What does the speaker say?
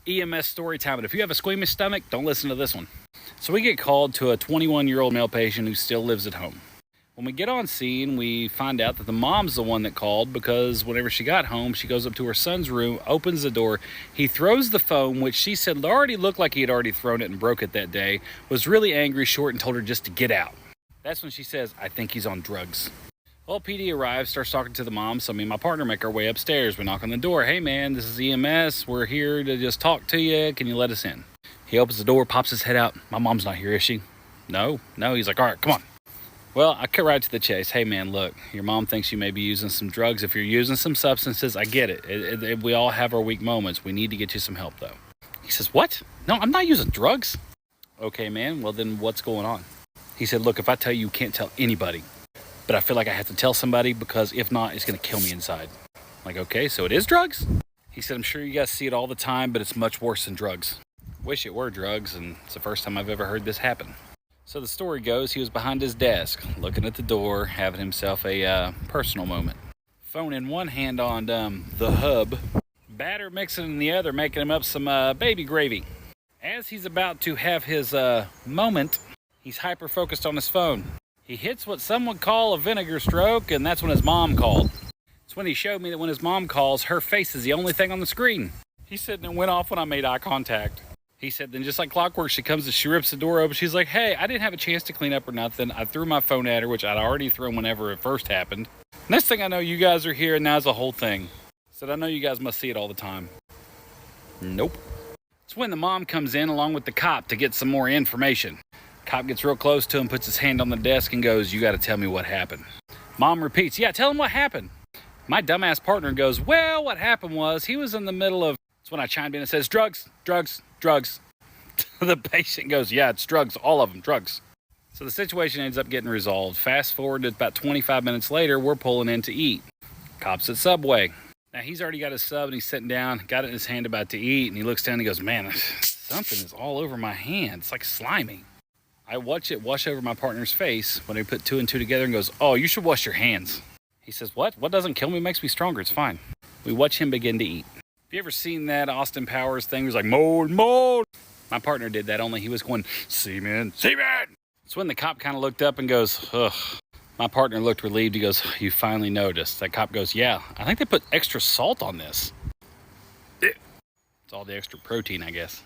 EMS story time. But if you have a squeamish stomach, don't listen to this one. So we get called to a 21-year-old male patient who still lives at home. When we get on scene, we find out that the mom's the one that called because whenever she got home, she goes up to her son's room, opens the door. He throws the phone, which she said already looked like he had already thrown it and broke it that day, was really angry, short, and told her just to get out. That's when she says, I think he's on drugs. Well, PD arrives, starts talking to the mom, so me and my partner make our way upstairs. We knock on the door. Hey, man, this is EMS. We're here to just talk to you. Can you let us in? He opens the door, pops his head out. My mom's not here, is she? No. He's like, all right, come on. Well, I cut right to the chase. Hey, man, look, your mom thinks you may be using some drugs. If you're using some substances, I get it. We all have our weak moments. We need to get you some help, though. He says, what? No, I'm not using drugs. Okay, man, well, then what's going on? He said, look, if I tell you, you can't tell anybody. But I feel like I have to tell somebody because if not, it's going to kill me inside. I'm like, okay, so it is drugs? He said, I'm sure you guys see it all the time, but it's much worse than drugs. Wish it were drugs, and it's the first time I've ever heard this happen. So the story goes, he was behind his desk, looking at the door, having himself a personal moment. Phone in one hand on the hub, batter mixing in the other, making him up some baby gravy. As he's about to have his moment, he's hyper-focused on his phone. He hits what some would call a vinegar stroke, and that's when his mom called. It's when he showed me that when his mom calls, her face is the only thing on the screen. He said, and it went off when I made eye contact. He said, then just like clockwork, she comes and she rips the door open. She's like, hey, I didn't have a chance to clean up or nothing. I threw my phone at her, which I'd already thrown whenever it first happened. Next thing I know, you guys are here, and now's the whole thing. Said, I know you guys must see it all the time. Nope. It's when the mom comes in along with the cop to get some more information. Cop gets real close to him, puts his hand on the desk, and goes, you got to tell me what happened. Mom repeats, yeah, tell him what happened. My dumbass partner goes, well, what happened was he was in the middle of... That's when I chimed in and says, drugs. The patient goes, yeah, it's drugs, all of them, drugs. So the situation ends up getting resolved. Fast forward to about 25 minutes later, we're pulling in to eat. Cops at Subway. Now, he's already got his sub, and he's sitting down, got it in his hand about to eat, and he looks down and he goes, man, something is all over my hand. It's like slimy. I watch it wash over my partner's face when I put two and two together and goes, oh, you should wash your hands. He says, what? What doesn't kill me makes me stronger. It's fine. We watch him begin to eat. Have you ever seen that Austin Powers thing? He was like, mold. My partner did that, only he was going, semen. It's when the cop kind of looked up and goes, ugh. My partner looked relieved. He goes, you finally noticed. That cop goes, yeah, I think they put extra salt on this. It's all the extra protein, I guess.